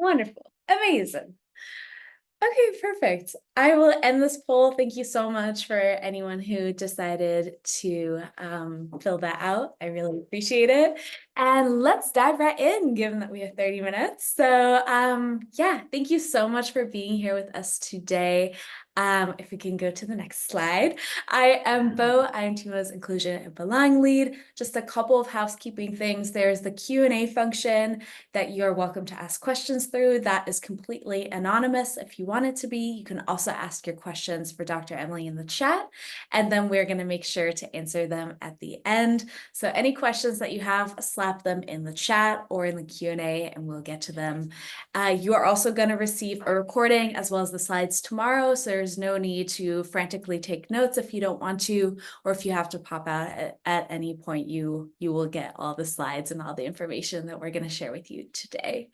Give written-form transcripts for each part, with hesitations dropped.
Wonderful. Amazing. Okay, perfect. I will end this poll. Thank you so much for anyone who decided to fill that out. I really appreciate it. And let's dive right in, given that we have 30 minutes. So yeah, thank you so much for being here with us today. If we can go to the next slide. I am Bo. I am Tiimo's Inclusion and Belonging Lead. Just a couple of housekeeping things. There's the Q&A function that you're welcome to ask questions through. That is completely anonymous. If you want it to be, you can also ask your questions for Dr. Emily in the chat, and then we're going to make sure to answer them at the end. So any questions that you have, slap them in the chat or in the Q&A, and we'll get to them. You are also going to receive a recording as well as the slides tomorrow, so there's no need to frantically take notes if you don't want to, or if you have to pop out at any point, you will get all the slides and all the information that we're going to share with you today.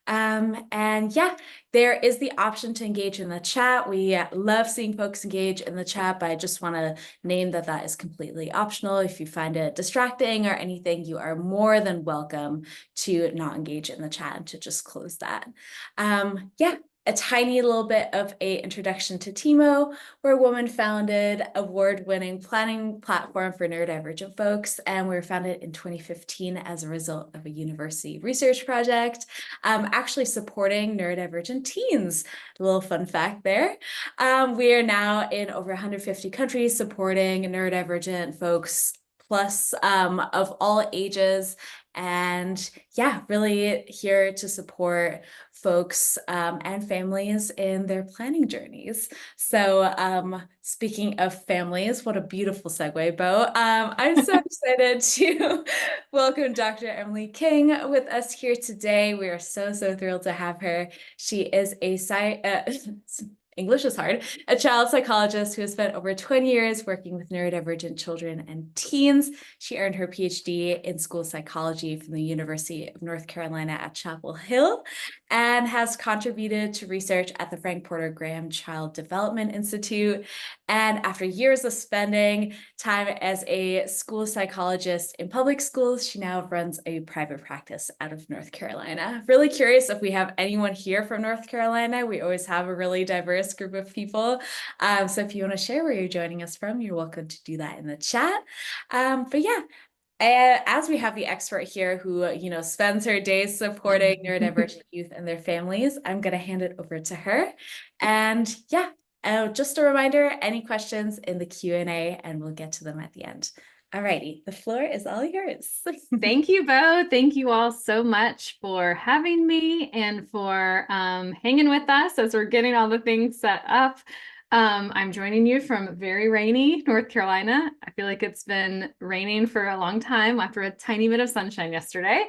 And yeah, there is the option to engage in the chat. We love seeing folks engage in the chat, but I just want to name that that is completely optional. If you find it distracting or anything, you are more than welcome to not engage in the chat and to just close that. Yeah. A tiny little bit of an introduction to Tiimo. We're a woman-founded, award-winning planning platform for neurodivergent folks, and we were founded in 2015 as a result of a university research project, actually supporting neurodivergent teens. A little fun fact there. We are now in over 150 countries supporting neurodivergent folks plus of all ages. And yeah, really here to support folks and families in their planning journeys. So speaking of families, what a beautiful segue, Bo. I'm so excited to welcome Dr. Emily King with us here today. We are so thrilled to have her. She is English is hard, a child psychologist who has spent over 20 years working with neurodivergent children and teens. She earned her Ph.D. in school psychology from the University of North Carolina at Chapel Hill and has contributed to research at the Frank Porter Graham Child Development Institute. And after years of spending time as a school psychologist in public schools, she now runs a private practice out of North Carolina. Really curious if we have anyone here from North Carolina. We always have a really diverse group of people. So if you want to share where you're joining us from, you're welcome to do that in the chat. But yeah, as we have the expert here who, spends her days supporting neurodivergent youth and their families, I'm going to hand it over to her. And yeah, just a reminder, any questions in the Q&A, and we'll get to them at the end. All righty, the floor is all yours. Thank you, Bo. Thank you all so much for having me and for hanging with us as we're getting all the things set up. I'm joining you from very rainy North Carolina. I feel like it's been raining for a long time after a tiny bit of sunshine yesterday.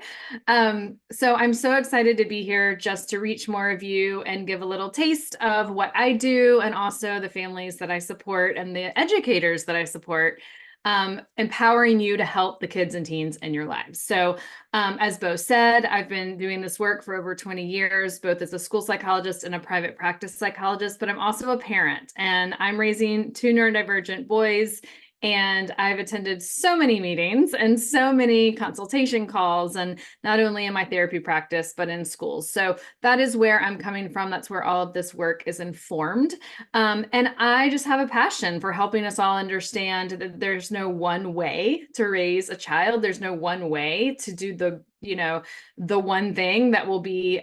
So I'm so excited to be here just to reach more of you and give a little taste of what I do and also the families that I support and the educators that I support, empowering you to help the kids and teens in your lives. So as Bo said, I've been doing this work for over 20 years, both as a school psychologist and a private practice psychologist, but I'm also a parent and I'm raising two neurodivergent boys. And I've attended so many meetings and so many consultation calls, and not only in my therapy practice, but in schools. So that is where I'm coming from. That's where all of this work is informed. And I just have a passion for helping us all understand that there's no one way to raise a child. There's no one way to do the one thing that will be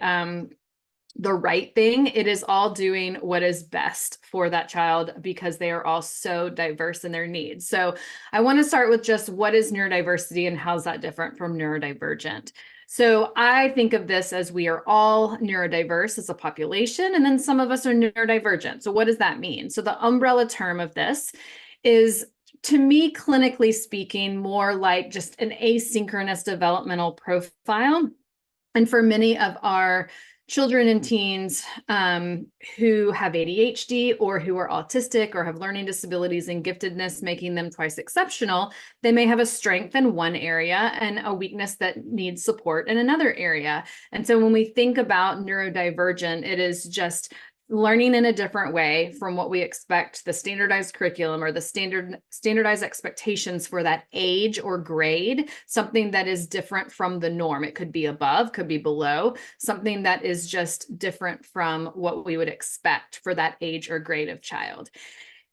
the right thing. It is all doing what is best for that child because they are all so diverse in their needs. So I want to start with just what is neurodiversity and how's that different from neurodivergent? So I think of this as we are all neurodiverse as a population, and then some of us are neurodivergent. So what does that mean? So the umbrella term of this is, to me, clinically speaking, more like just an asynchronous developmental profile. And for many of our children and teens who have ADHD or who are autistic or have learning disabilities and giftedness, making them twice exceptional, they may have a strength in one area and a weakness that needs support in another area. And so when we think about neurodivergent, it is just learning in a different way from what we expect, the standardized curriculum or the standardized expectations for that age or grade, something that is different from the norm. It could be above, could be below, something that is just different from what we would expect for that age or grade of child.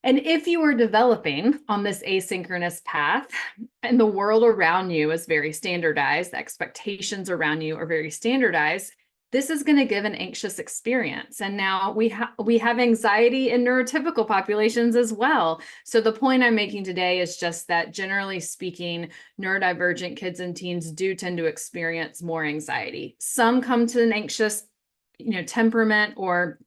And if you are developing on this asynchronous path and the world around you is very standardized, the expectations around you are very standardized, this is going to give an anxious experience. And now we have anxiety in neurotypical populations as well. So the point I'm making today is just that generally speaking, neurodivergent kids and teens do tend to experience more anxiety. Some come to an anxious, temperament or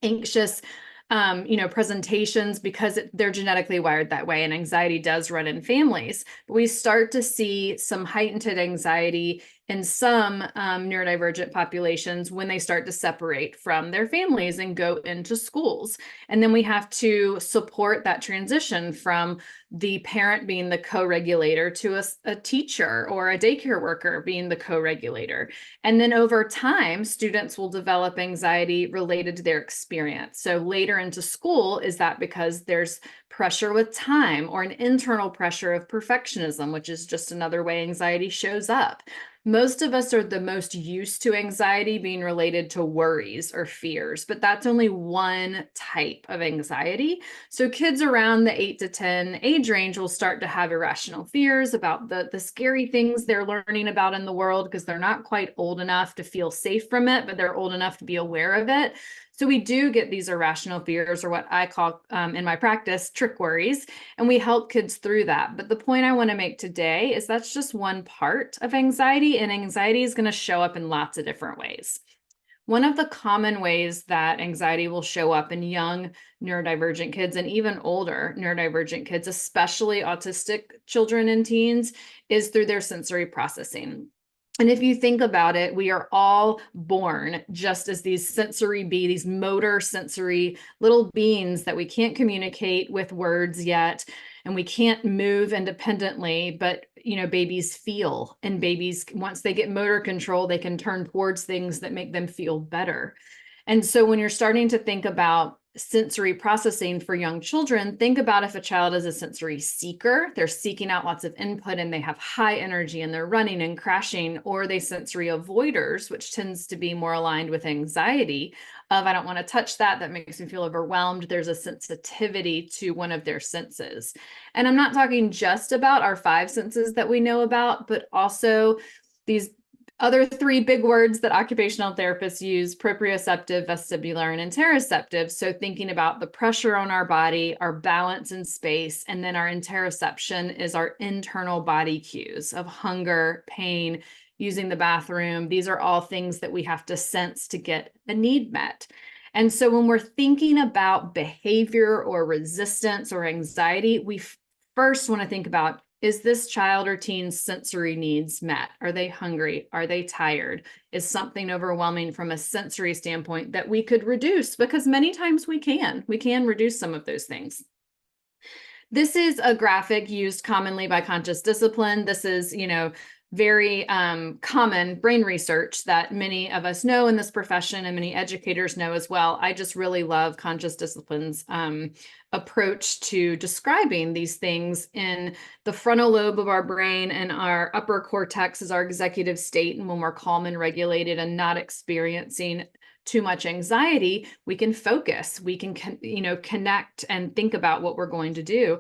anxious presentations because they're genetically wired that way, and anxiety does run in families. But we start to see some heightened anxiety in some neurodivergent populations when they start to separate from their families and go into schools. And then we have to support that transition from the parent being the co-regulator to a teacher or a daycare worker being the co-regulator. And then over time, students will develop anxiety related to their experience. So later into school, is that because there's pressure with time or an internal pressure of perfectionism, which is just another way anxiety shows up? Most of us are the most used to anxiety being related to worries or fears, but that's only one type of anxiety. So kids around the 8 to 10 age range will start to have irrational fears about the scary things they're learning about in the world because they're not quite old enough to feel safe from it, but they're old enough to be aware of it. So we do get these irrational fears, or what I call in my practice, trick worries, and we help kids through that. But the point I want to make today is that's just one part of anxiety, and anxiety is going to show up in lots of different ways. One of the common ways that anxiety will show up in young neurodivergent kids and even older neurodivergent kids, especially autistic children and teens, is through their sensory processing. And if you think about it, we are all born just as these these motor sensory little beings that we can't communicate with words yet, and we can't move independently, but babies feel, and babies, once they get motor control, they can turn towards things that make them feel better. And so when you're starting to think about sensory processing for young children, think about if a child is a sensory seeker, they're seeking out lots of input and they have high energy and they're running and crashing, or they sensory avoiders, which tends to be more aligned with anxiety of, I don't want to touch that, that makes me feel overwhelmed. There's a sensitivity to one of their senses. And I'm not talking just about our 5 senses that we know about, but also these other 3 big words that occupational therapists use: proprioceptive, vestibular, and interoceptive. So thinking about the pressure on our body, our balance in space, and then our interoception is our internal body cues of hunger, pain, using the bathroom. These are all things that we have to sense to get a need met. And so when we're thinking about behavior or resistance or anxiety, we first want to think about, is this child or teen's sensory needs met? Are they hungry? Are they tired? Is something overwhelming from a sensory standpoint that we could reduce? Because many times we can reduce some of those things. This is a graphic used commonly by conscious discipline. This is, very common brain research that many of us know in this profession and many educators know as well. I just really love conscious discipline's approach to describing these things. In the frontal lobe of our brain and our upper cortex is our executive state. And when we're calm and regulated and not experiencing too much anxiety, we can focus, we can, connect and think about what we're going to do.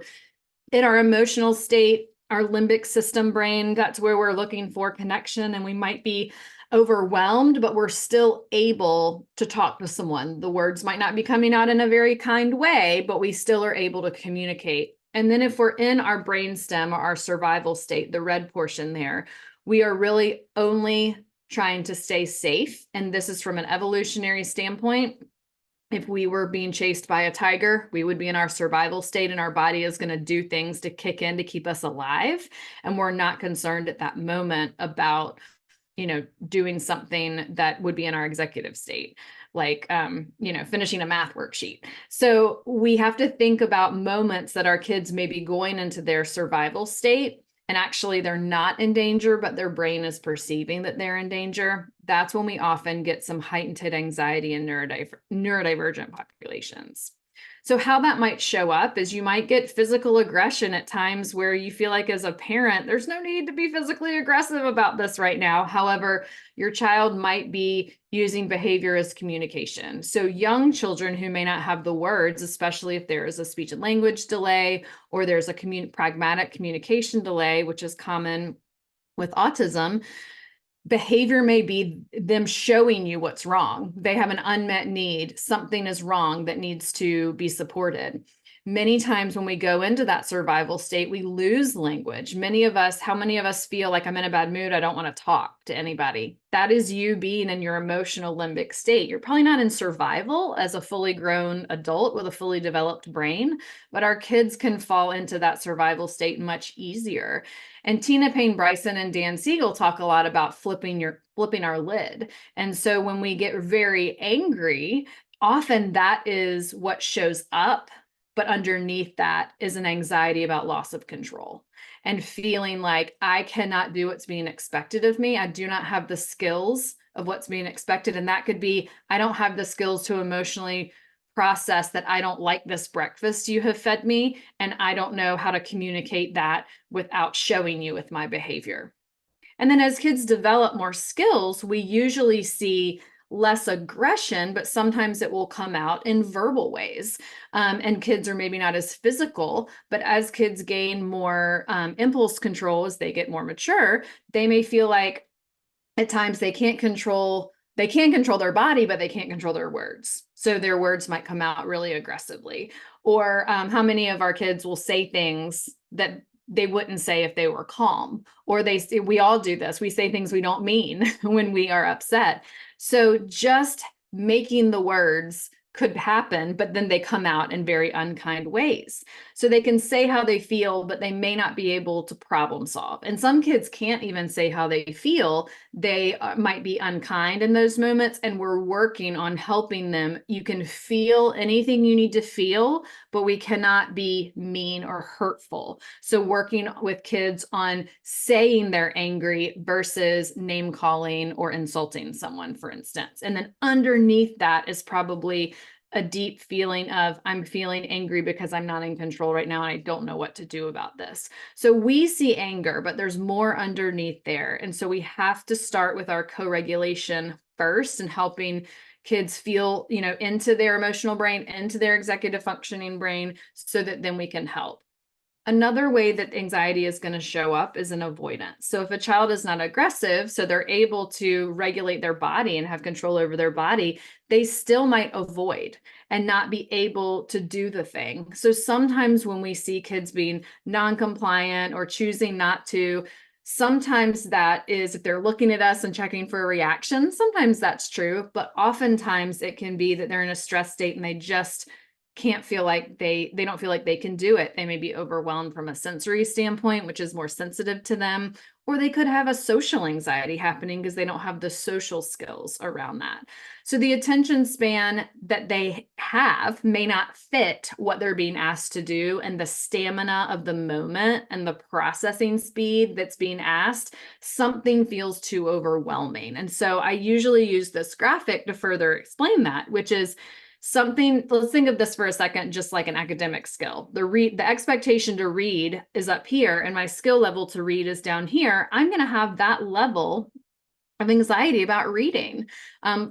In our emotional state, our limbic system brain, that's where we're looking for connection, and we might be overwhelmed, but we're still able to talk to someone. The words might not be coming out in a very kind way, but we still are able to communicate. And then if we're in our brainstem or our survival state, the red portion there, we are really only trying to stay safe. And this is from an evolutionary standpoint. If we were being chased by a tiger, we would be in our survival state, and our body is going to do things to kick in to keep us alive. And we're not concerned at that moment about, doing something that would be in our executive state, like, finishing a math worksheet. So we have to think about moments that our kids may be going into their survival state and actually they're not in danger, but their brain is perceiving that they're in danger, that's when we often get some heightened anxiety in neurodivergent populations. So how that might show up is you might get physical aggression at times where you feel like as a parent, there's no need to be physically aggressive about this right now. However, your child might be using behavior as communication. So young children who may not have the words, especially if there is a speech and language delay or there's a pragmatic communication delay, which is common with autism, behavior may be them showing you what's wrong. They have an unmet need. Something is wrong that needs to be supported. Many times when we go into that survival state, we lose language. How many of us feel like I'm in a bad mood? I don't want to talk to anybody. That is you being in your emotional limbic state. You're probably not in survival as a fully grown adult with a fully developed brain, but our kids can fall into that survival state much easier. And Tina Payne Bryson and Dan Siegel talk a lot about flipping our lid. And so when we get very angry, often that is what shows up, but underneath that is an anxiety about loss of control and feeling like I cannot do what's being expected of me. I do not have the skills of what's being expected. And that could be, I don't have the skills to emotionally process that I don't like this breakfast you have fed me, and I don't know how to communicate that without showing you with my behavior. And then as kids develop more skills, we usually see less aggression, but sometimes it will come out in verbal ways. And kids are maybe not as physical, but as kids gain more impulse control as they get more mature, they may feel like at times they can control their body, but they can't control their words. So their words might come out really aggressively. Or how many of our kids will say things that they wouldn't say if they were calm, or we all do this. We say things we don't mean when we are upset. So just making the words could happen, but then they come out in very unkind ways. So they can say how they feel, but they may not be able to problem solve. And some kids can't even say how they feel. They might be unkind in those moments, and we're working on helping them. You can feel anything you need to feel, but we cannot be mean or hurtful. So working with kids on saying they're angry versus name calling or insulting someone, for instance. And then underneath that is probably a deep feeling of, I'm feeling angry because I'm not in control right now and I don't know what to do about this. So we see anger, but there's more underneath there. And so we have to start with our co-regulation first and helping kids feel, into their emotional brain, into their executive functioning brain, so that then we can help. Another way that anxiety is going to show up is an avoidance. So if a child is not aggressive, so they're able to regulate their body and have control over their body, they still might avoid and not be able to do the thing. So sometimes when we see kids being non-compliant or choosing not to, sometimes that is if they're looking at us and checking for a reaction. Sometimes that's true, but oftentimes it can be that they're in a stress state and they just can't feel like they don't feel like they can do it. They may be overwhelmed from a sensory standpoint, which is more sensitive to them, or they could have a social anxiety happening because they don't have the social skills around that. So the attention span that they have may not fit what they're being asked to do, and the stamina of the moment and the processing speed that's being asked, something feels too overwhelming. And so I usually use this graphic to further explain that, which is let's think of this for a second, just like an academic skill. The expectation to read is up here and my skill level to read is down here. I'm going to have that level of anxiety about reading.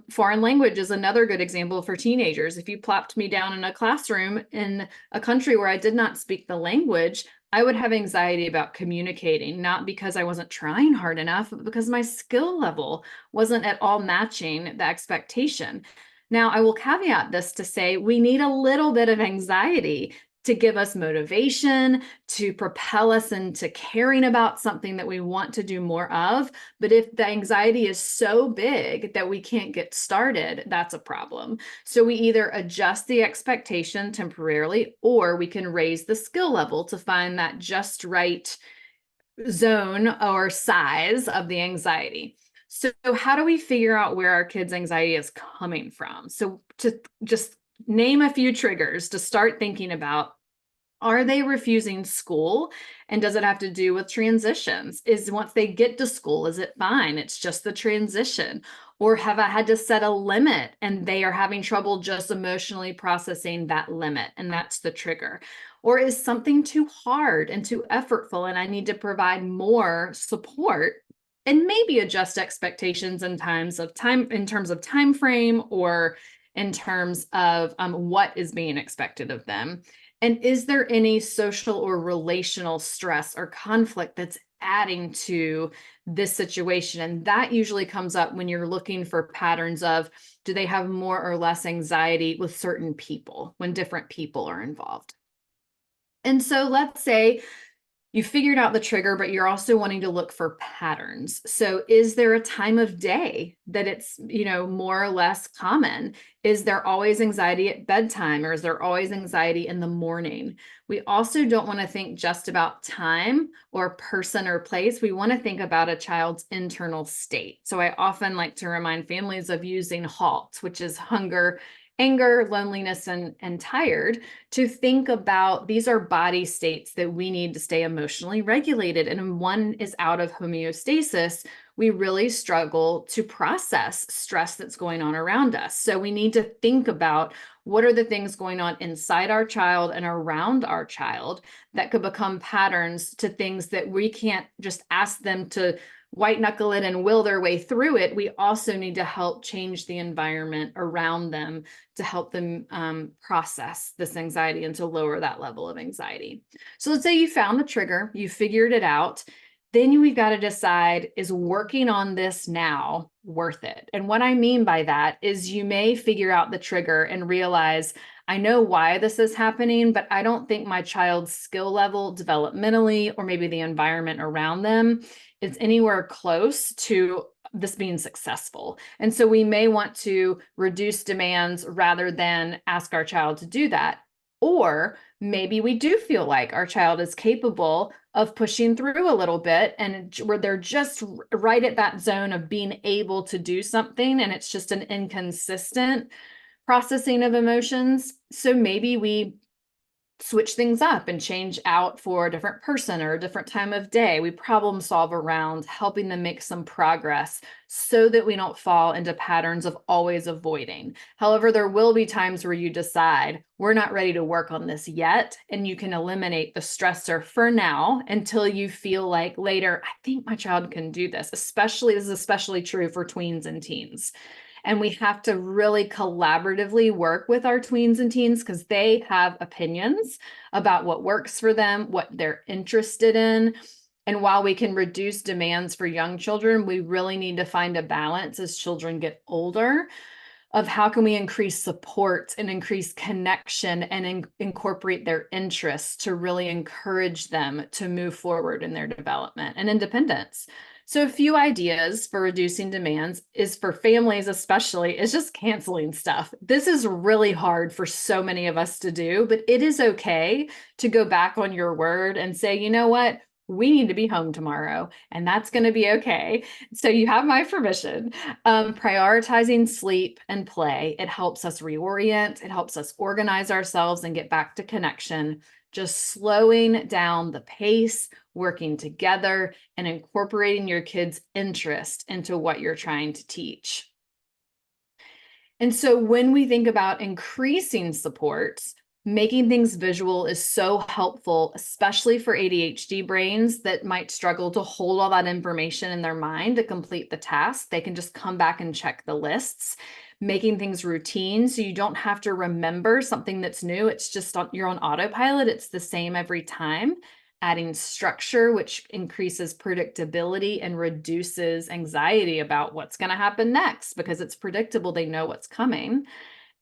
Foreign language is another good example for teenagers. If you plopped me down in a classroom in a country where I did not speak the language, I would have anxiety about communicating, not because I wasn't trying hard enough, but because my skill level wasn't at all matching the expectation. Now, I will caveat this to say we need a little bit of anxiety to give us motivation, to propel us into caring about something that we want to do more of. But if the anxiety is so big that we can't get started, that's a problem. So we either adjust the expectation temporarily, or we can raise the skill level to find that just right zone or size of the anxiety. So how do we figure out where our kids' anxiety is coming from? So to just name a few triggers to start thinking about, Are they refusing school? And does it have to do with transitions? Is once they get to school, is it fine? It's just the transition. Or have I had to set a limit and they are having trouble just emotionally processing that limit? And that's the trigger. Or is something too hard and too effortful and I need to provide more support and maybe adjust expectations in terms of time frame, or in terms of what is being expected of them. And is there any social or relational stress or conflict that's adding to this situation? And that usually comes up when you're looking for patterns of, do they have more or less anxiety with certain people when different people are involved? And so let's say you figured out the trigger, but you're also wanting to look for patterns. So is there a time of day that it's, more or less common? Is there always anxiety at bedtime, or is there always anxiety in the morning? We also don't want to think just about time or person or place. We want to think about a child's internal state. So I often like to remind families of using HALT, which is hunger, anger, loneliness, and tired, to think about these are body states that we need to stay emotionally regulated. And when one is out of homeostasis, we really struggle to process stress that's going on around us. So we need to think about what are the things going on inside our child and around our child that could become patterns to things that we can't just ask them to white knuckle it and will their way through it. We also need to help change the environment around them to help them process this anxiety and to lower that level of anxiety. So let's say you found the trigger, you figured it out. Then we've got to decide, is working on this now worth it? And what I mean by that is you may figure out the trigger and realize, I know why this is happening, but I don't think my child's skill level developmentally, or maybe the environment around them, is anywhere close to this being successful. And so we may want to reduce demands rather than ask our child to do that. Or maybe we do feel like our child is capable of pushing through a little bit, and where they're just right at that zone of being able to do something, and it's just an inconsistent processing of emotions. So maybe we switch things up and change out for a different person or a different time of day. We problem solve around helping them make some progress so that we don't fall into patterns of always avoiding. However, there will be times where you decide, we're not ready to work on this yet, and you can eliminate the stressor for now until you feel like later, I think my child can do this. This is especially true for tweens and teens. And we have to really collaboratively work with our tweens and teens because they have opinions about what works for them, what they're interested in. And while we can reduce demands for young children, we really need to find a balance as children get older of how can we increase support and increase connection and incorporate their interests to really encourage them to move forward in their development and independence. So a few ideas for reducing demands is for families especially is just canceling stuff. This is really hard for so many of us to do, but it is okay to go back on your word and say, you know what? We need to be home tomorrow, and that's going to be okay. So you have my permission. Prioritizing sleep and play. It helps us reorient. It helps us organize ourselves and get back to connection. Just slowing down the pace, working together, and incorporating your kids' interest into what you're trying to teach. And so when we think about increasing supports, making things visual is so helpful, especially for ADHD brains that might struggle to hold all that information in their mind to complete the task. They can just come back and check the lists, making things routine so you don't have to remember something that's new. It's just you're on autopilot. It's the same every time. Adding structure, which increases predictability and reduces anxiety about what's going to happen next because it's predictable. They know what's coming.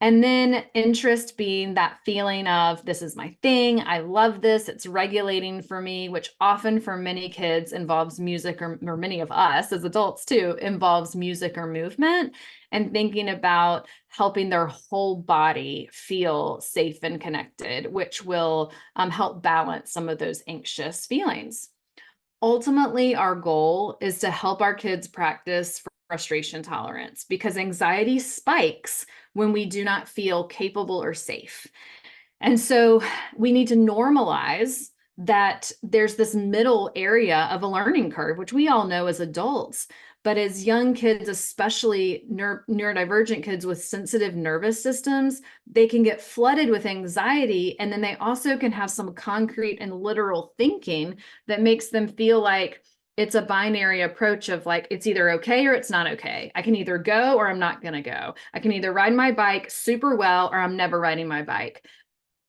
And then interest being that feeling of this is my thing. I love this. It's regulating for me, which often for many kids involves music or many of us as adults too, involves music or movement, and thinking about helping their whole body feel safe and connected, which will help balance some of those anxious feelings. Ultimately, our goal is to help our kids practice frustration tolerance because anxiety spikes when we do not feel capable or safe. And so we need to normalize that there's this middle area of a learning curve, which we all know as adults. But as young kids, especially neurodivergent kids with sensitive nervous systems, they can get flooded with anxiety. And then they also can have some concrete and literal thinking that makes them feel like it's a binary approach of like, it's either okay or it's not okay. I can either go or I'm not going to go. I can either ride my bike super well or I'm never riding my bike.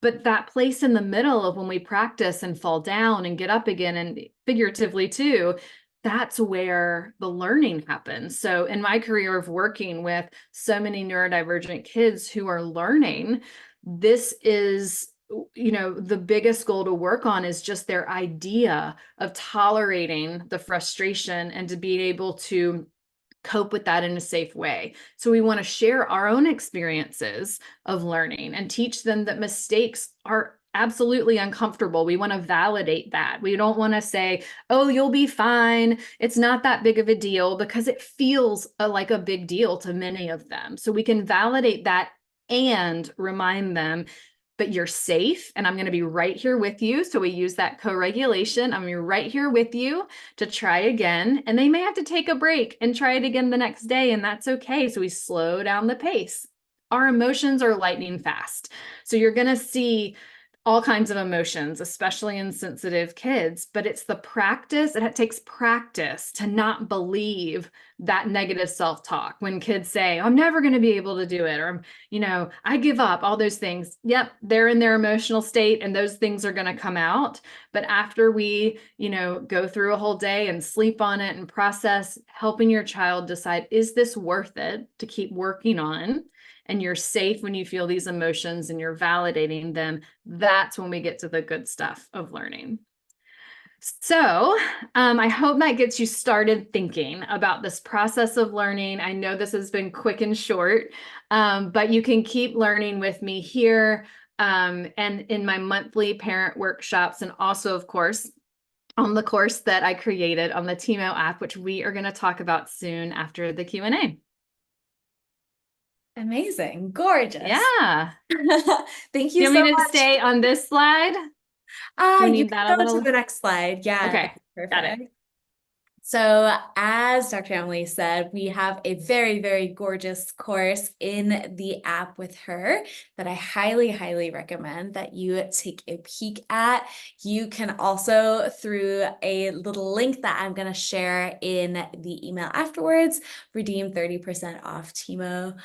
But that place in the middle of when we practice and fall down and get up again, and figuratively too, that's where the learning happens. So in my career of working with so many neurodivergent kids who are learning, this is, the biggest goal to work on is just their idea of tolerating the frustration and to be able to cope with that in a safe way. So we want to share our own experiences of learning and teach them that mistakes are absolutely uncomfortable. We want to validate that. We don't want to say, oh, you'll be fine. It's not that big of a deal, because it feels like a big deal to many of them. So we can validate that and remind them, but you're safe and I'm going to be right here with you. So we use that co-regulation. I'm going to be right here with you to try again. And they may have to take a break and try it again the next day, and that's okay. So we slow down the pace. Our emotions are lightning fast. So you're going to see all kinds of emotions, especially in sensitive kids, but it's the practice. It takes practice to not believe that negative self-talk. When kids say, I'm never going to be able to do it, or, I give up, all those things. Yep, they're in their emotional state and those things are going to come out. But after we, go through a whole day and sleep on it and process, helping your child decide, is this worth it to keep working on? And you're safe when you feel these emotions and you're validating them, that's when we get to the good stuff of learning. So I hope that gets you started thinking about this process of learning. I know this has been quick and short, but you can keep learning with me here and in my monthly parent workshops, and also, of course, on the course that I created on the Tiimo app, which we are going to talk about soon after the Q&A. Amazing. Gorgeous. Yeah. Thank Do you you so want me to much. stay on this slide? Do you You need can that a go little? to the next slide. Yeah, Okay, that's got it. perfect. So as Dr. Emily said, we have a very, very gorgeous course in the app with her that I highly, highly recommend that you take a peek at. You can also, through a little link that I'm going to share in the email afterwards, redeem 30% off Tiimo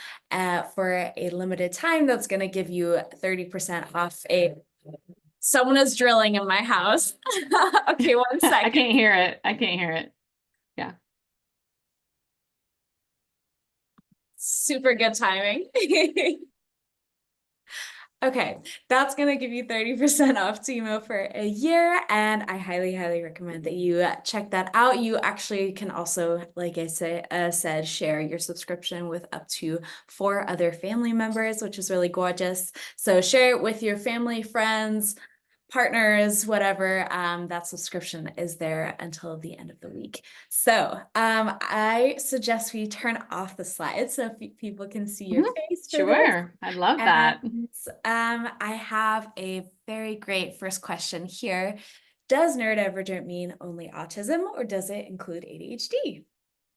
for a limited time. That's going to give you 30% off someone is drilling in my house. Okay, 1 second. I can't hear it. I can't hear it. Yeah. Super good timing. Okay, that's going to give you 30% off Tiimo for a year, and I highly, highly recommend that you check that out. You actually can also, like I said, share your subscription with up to 4 other family members, which is really gorgeous. So share it with your family, friends, partners, whatever. That subscription is there until the end of the week. So I suggest we turn off the slides so people can see your face for this. Sure, I love that. I have a very great first question here. Does neurodivergent mean only autism, or does it include ADHD?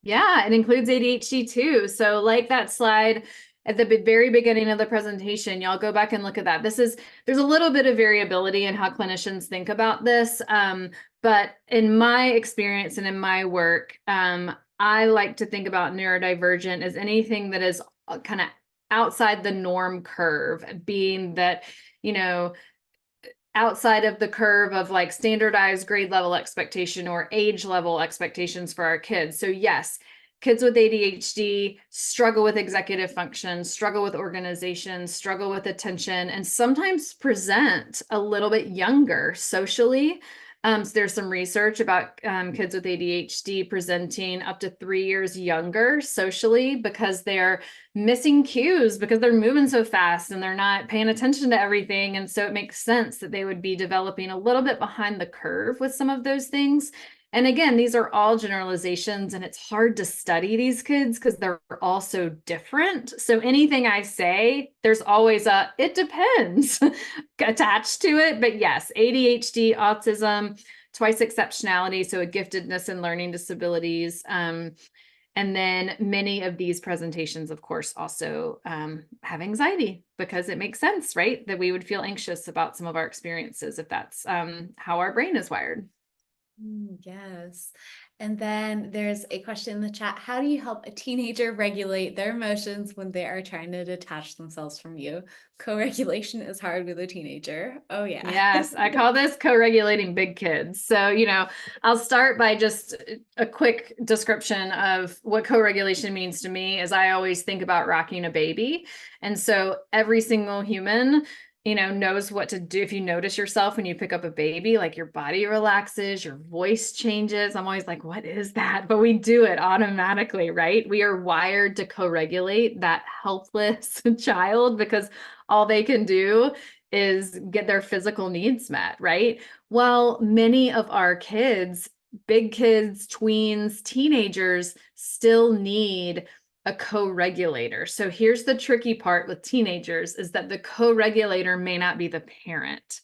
Yeah, it includes ADHD too. So like that slide at the very beginning of the presentation, y'all go back and look at that. There's a little bit of variability in how clinicians think about this. But in my experience and in my work, I like to think about neurodivergent as anything that is kind of outside the norm curve, being that, outside of the curve of like standardized grade level expectation or age level expectations for our kids. So yes, kids with ADHD struggle with executive function, struggle with organization, struggle with attention, and sometimes present a little bit younger socially. So there's some research about kids with ADHD presenting up to 3 years younger socially because they're missing cues, because they're moving so fast and they're not paying attention to everything. And so it makes sense that they would be developing a little bit behind the curve with some of those things. And again, these are all generalizations, and it's hard to study these kids because they're all so different. So anything I say, there's always a it depends attached to it. But yes, ADHD, autism, twice exceptionality, so a giftedness and learning disabilities. And then many of these presentations, of course, also have anxiety, because it makes sense, right? That we would feel anxious about some of our experiences if that's how our brain is wired. Yes. And then there's a question in the chat. How do you help a teenager regulate their emotions when they are trying to detach themselves from you? Co-regulation is hard with a teenager. Oh, yeah. Yes, I call this co-regulating big kids. So, I'll start by just a quick description of what co-regulation means to me, as I always think about rocking a baby. And so every single human, knows what to do. If you notice yourself when you pick up a baby, like your body relaxes, your voice changes. I'm always like, what is that? But we do it automatically, right? We are wired to co-regulate that helpless child, because all they can do is get their physical needs met, right? Well, many of our kids, big kids, tweens, teenagers, still need a co-regulator. So here's the tricky part with teenagers, is that the co-regulator may not be the parent.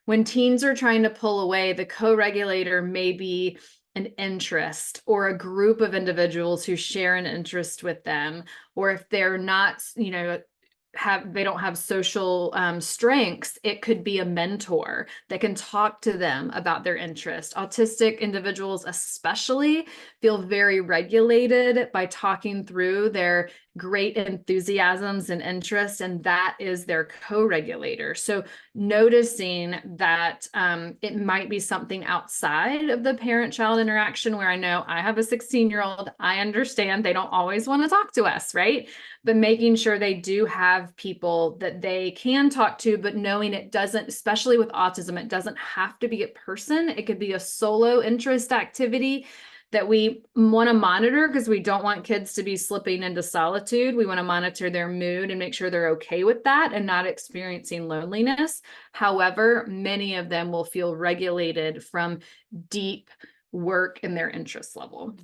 When teens are trying to pull away, the co-regulator may be an interest or a group of individuals who share an interest with them. Or if they're not, they don't have social strengths, it could be a mentor that can talk to them about their interest. Autistic individuals especially feel very regulated by talking through their great enthusiasms and interests, and that is their co-regulator. So noticing that it might be something outside of the parent-child interaction, where I know I have a 16-year-old, I understand they don't always want to talk to us, right? But making sure they do have people that they can talk to, but knowing it doesn't, especially with autism, it doesn't have to be a person. It could be a solo interest activity that we want to monitor, because we don't want kids to be slipping into solitude. We want to monitor their mood and make sure they're okay with that and not experiencing loneliness. However, many of them will feel regulated from deep work in their interest level.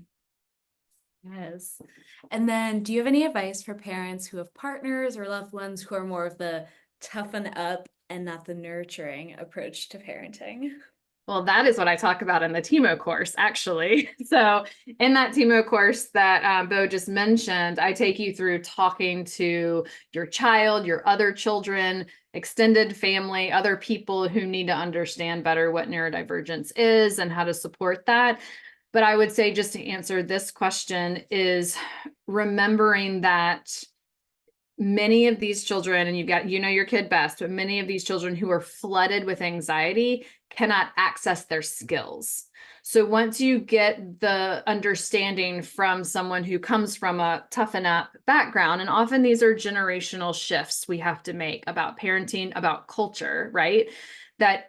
Yes. And then do you have any advice for parents who have partners or loved ones who are more of the toughen up and not the nurturing approach to parenting? Well, that is what I talk about in the Tiimo course, actually. So in that Tiimo course that Bo just mentioned, I take you through talking to your child, your other children, extended family, other people who need to understand better what neurodivergence is and how to support that. But I would say, just to answer this question, is remembering that many of these children, and you've got, your kid best, but many of these children who are flooded with anxiety cannot access their skills. So once you get the understanding from someone who comes from a toughen up background, and often these are generational shifts we have to make about parenting, about culture, right? That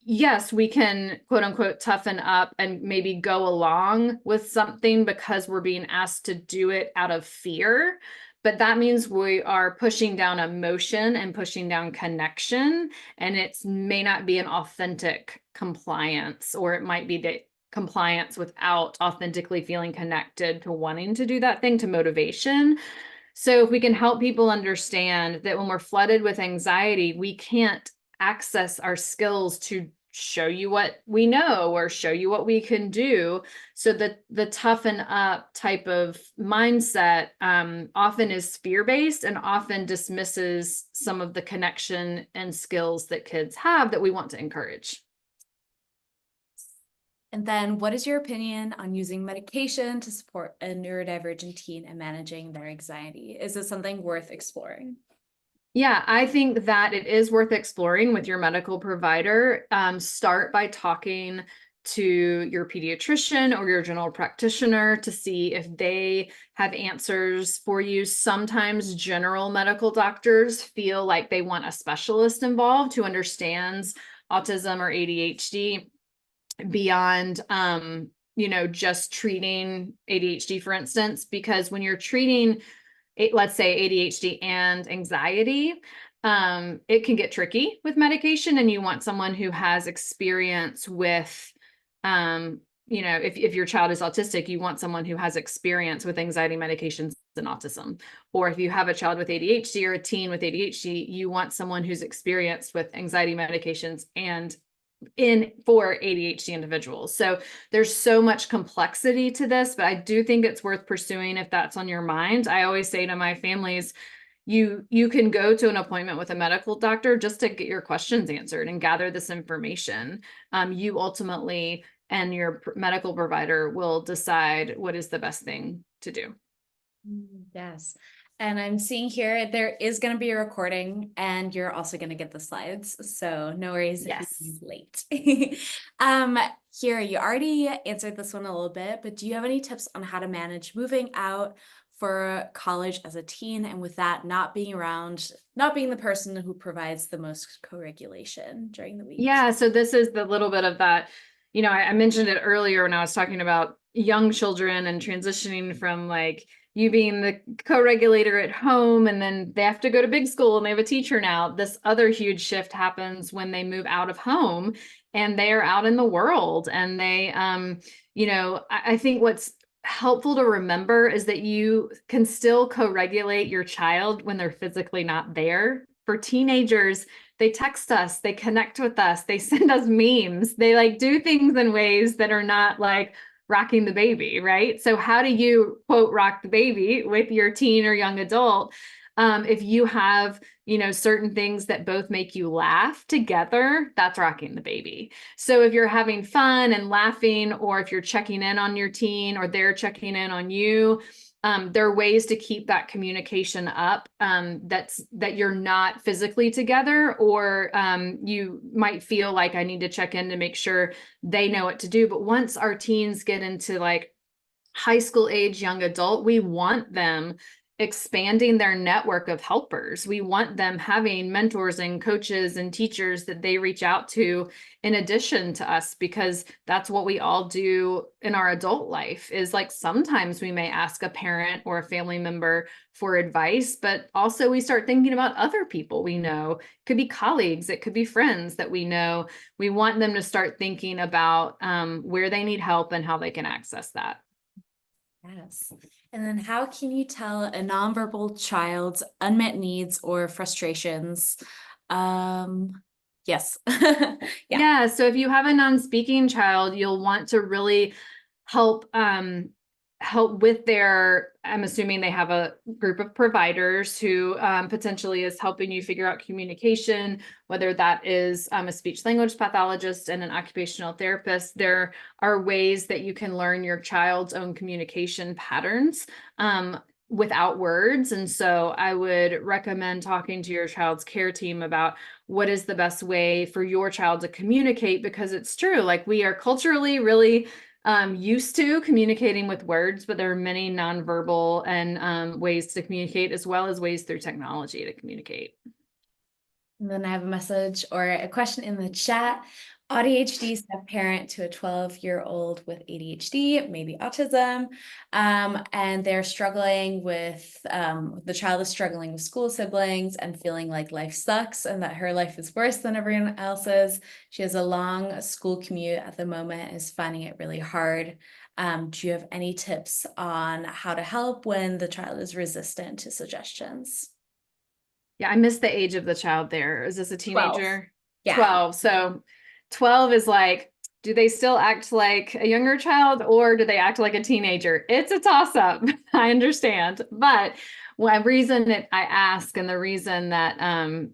yes, we can quote unquote toughen up and maybe go along with something because we're being asked to do it out of fear. But that means we are pushing down emotion and pushing down connection, and it may not be an authentic compliance, or it might be the compliance without authentically feeling connected to wanting to do that thing, to motivation. So if we can help people understand that when we're flooded with anxiety, we can't access our skills to show you what we know or show you what we can do. So that the toughen up type of mindset often is fear-based and often dismisses some of the connection and skills that kids have that we want to encourage. And then what is your opinion on using medication to support a neurodivergent teen and managing their anxiety? Is this something worth exploring? Yeah, I think that it is worth exploring with your medical provider. Start by talking to your pediatrician or your general practitioner to see if they have answers for you. Sometimes general medical doctors feel like they want a specialist involved who understands autism or ADHD beyond just treating ADHD, for instance, because when you're treating let's say ADHD and anxiety, it can get tricky with medication, and you want someone who has experience with if your child is autistic, you want someone who has experience with anxiety medications and autism. Or if you have a child with ADHD or a teen with ADHD, you want someone who's experienced with anxiety medications and for ADHD individuals. So there's so much complexity to this, but I do think it's worth pursuing if that's on your mind. I always say to my families, you can go to an appointment with a medical doctor just to get your questions answered and gather this information. You ultimately and your medical provider will decide what is the best thing to do. Yes. And I'm seeing here there is going to be a recording and you're also going to get the slides. So no worries if you're late. Here, you already answered this one a little bit, but do you have any tips on how to manage moving out for college as a teen, and with that not being the person who provides the most co-regulation during the week? Yeah, so this is the little bit of that, I mentioned it earlier when I was talking about young children and transitioning from like you being the co-regulator at home, and then they have to go to big school and they have a teacher now. This other huge shift happens when they move out of home and they are out in the world. And they, I think what's helpful to remember is that you can still co-regulate your child when they're physically not there. For teenagers, they text us, they connect with us, they send us memes, they like do things in ways that are not like rocking the baby, right? So how do you quote rock the baby with your teen or young adult? If you have, certain things that both make you laugh together, that's rocking the baby. So if you're having fun and laughing, or if you're checking in on your teen or they're checking in on you, there are ways to keep that communication up, that you're not physically together, or you might feel like I need to check in to make sure they know what to do. But once our teens get into like high school age, young adult, we want them expanding their network of helpers. We want them having mentors and coaches and teachers that they reach out to in addition to us, because that's what we all do in our adult life. Is like sometimes we may ask a parent or a family member for advice, but also we start thinking about other people we know. It could be colleagues, it could be friends that we know. We want them to start thinking about where they need help and how they can access that. Yes. And then how can you tell a nonverbal child's unmet needs or frustrations? Yes. Yeah. So if you have a non-speaking child, you'll want to really help with I'm assuming they have a group of providers who potentially is helping you figure out communication, whether that is a speech language pathologist and an occupational therapist. There are ways that you can learn your child's own communication patterns without words. And so I would recommend talking to your child's care team about what is the best way for your child to communicate, because it's true, like we are culturally really used to communicating with words, but there are many nonverbal and ways to communicate, as well as ways through technology to communicate. And then I have a message or a question in the chat. ADHD step-parent to a 12-year-old with ADHD, maybe autism, and they're struggling with, the child is struggling with school siblings and feeling like life sucks and that her life is worse than everyone else's. She has a long school commute at the moment, is finding it really hard. Do you have any tips on how to help when the child is resistant to suggestions? Yeah, I missed the age of the child there. Is this a teenager? 12. Yeah. 12. So 12 is like, do they still act like a younger child or do they act like a teenager? It's a toss-up. I understand. But one reason that I ask, and the reason that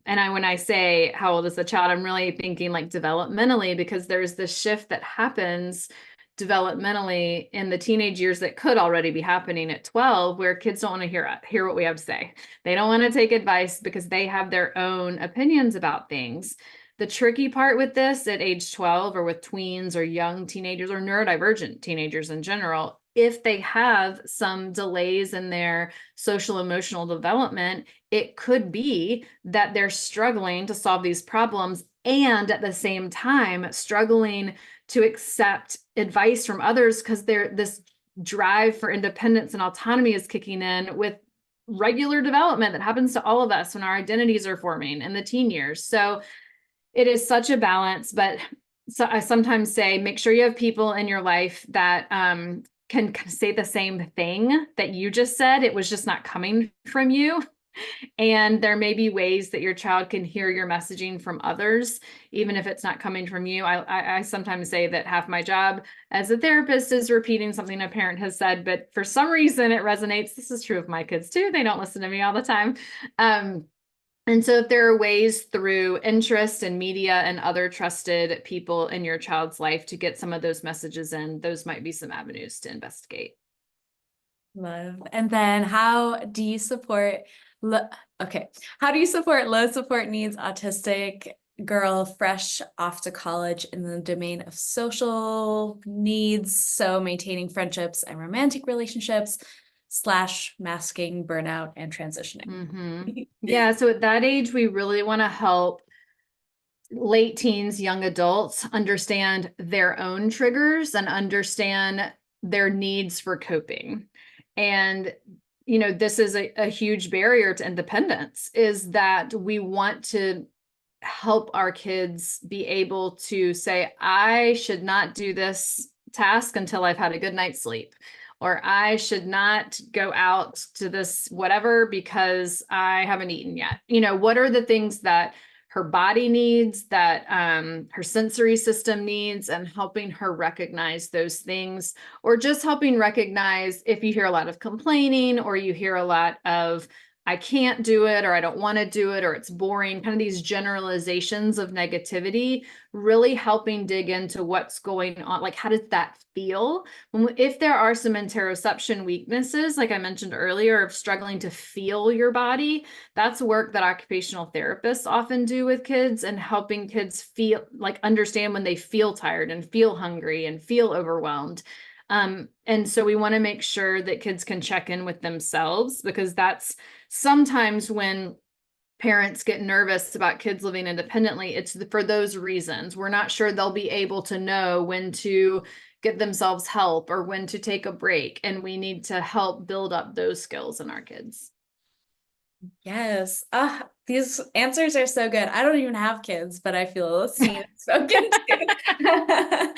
when I say how old is the child, I'm really thinking like developmentally, because there's this shift that happens developmentally in the teenage years that could already be happening at 12, where kids don't want to hear what we have to say. They don't want to take advice because they have their own opinions about things. The tricky part with this at age 12, or with tweens or young teenagers or neurodivergent teenagers in general, if they have some delays in their social emotional development, it could be that they're struggling to solve these problems and at the same time struggling to accept advice from others, because this drive for independence and autonomy is kicking in with regular development that happens to all of us when our identities are forming in the teen years. So it is such a balance, but So I sometimes say, make sure you have people in your life that can say the same thing that you just said. It was just not coming from you. And there may be ways that your child can hear your messaging from others, even if it's not coming from you. I sometimes say that half my job as a therapist is repeating something a parent has said, but for some reason it resonates. This is true of my kids too. They don't listen to me all the time. And so if there are ways through interest in media and other trusted people in your child's life to get some of those messages in, those might be some avenues to investigate. Love. And then how do you support, okay, how do you support low support needs autistic girl fresh off to college in the domain of social needs? So maintaining friendships and romantic relationships / masking burnout and transitioning. Yeah, so at that age, we really want to help late teens, young adults understand their own triggers and understand their needs for coping. And, you know, this is a huge barrier to independence, is that we want to help our kids be able to say, I should not do this task until I've had a good night's sleep, or I should not go out to this whatever because I haven't eaten yet. You know, what are the things that her body needs, that her sensory system needs, and helping her recognize those things, or just helping recognize if you hear a lot of complaining, or you hear a lot of, I can't do it, or I don't want to do it, or it's boring, kind of these generalizations of negativity, really helping dig into what's going on. Like, how does that feel? If there are some interoception weaknesses, like I mentioned earlier, of struggling to feel your body, that's work that occupational therapists often do with kids, and helping kids feel, like, understand when they feel tired and feel hungry and feel overwhelmed. And so we want to make sure that kids can check in with themselves, because that's sometimes when parents get nervous about kids living independently, it's for those reasons. We're not sure they'll be able to know when to get themselves help or when to take a break. And we need to help build up those skills in our kids. Yes. These answers are so good. I don't even have kids, but I feel seen and spoken to.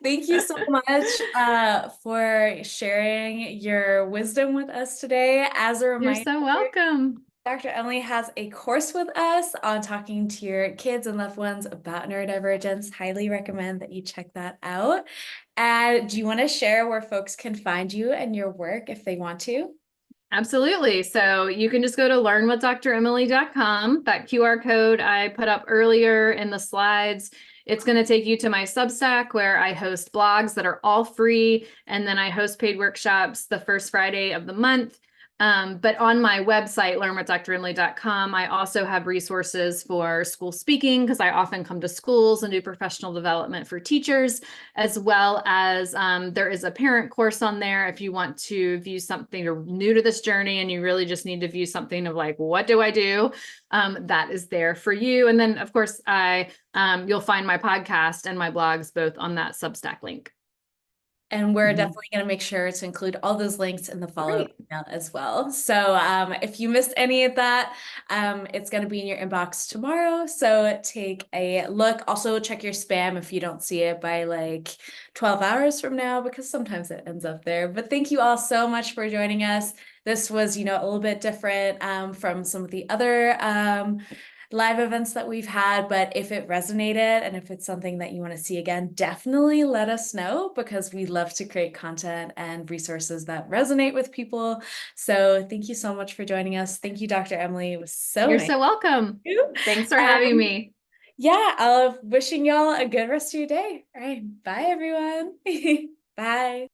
Thank you so much for sharing your wisdom with us today. As a You're reminder, so welcome. Dr. Emily has a course with us on talking to your kids and loved ones about neurodivergence. Highly recommend that you check that out. And do you want to share where folks can find you and your work if they want to? Absolutely. So you can just go to learnwithdremily.com. That QR code I put up earlier in the slides, it's going to take you to my Substack, where I host blogs that are all free. And then I host paid workshops the first Friday of the month. But on my website, learnwithdremily.com, I also have resources for school speaking, because I often come to schools and do professional development for teachers, as well as there is a parent course on there if you want to view something, or new to this journey and you really just need to view something of like, what do I do? That is there for you. And then, of course, you'll find my podcast and my blogs both on that Substack link. And we're definitely going to make sure to include all those links in the follow-up email as well. So if you missed any of that, it's going to be in your inbox tomorrow. So take a look. Also check your spam if you don't see it by like 12 hours from now, because sometimes it ends up there. But thank you all so much for joining us. This was, a little bit different from some of the other live events that we've had, but if it resonated and if it's something that you want to see again, definitely let us know, because we love to create content and resources that resonate with people. So thank you so much for joining us. Thank you, Dr. Emily. It was so You're nice. so welcome. Thanks for having me. Yeah, wishing y'all a good rest of your day. All right. Bye, everyone. Bye.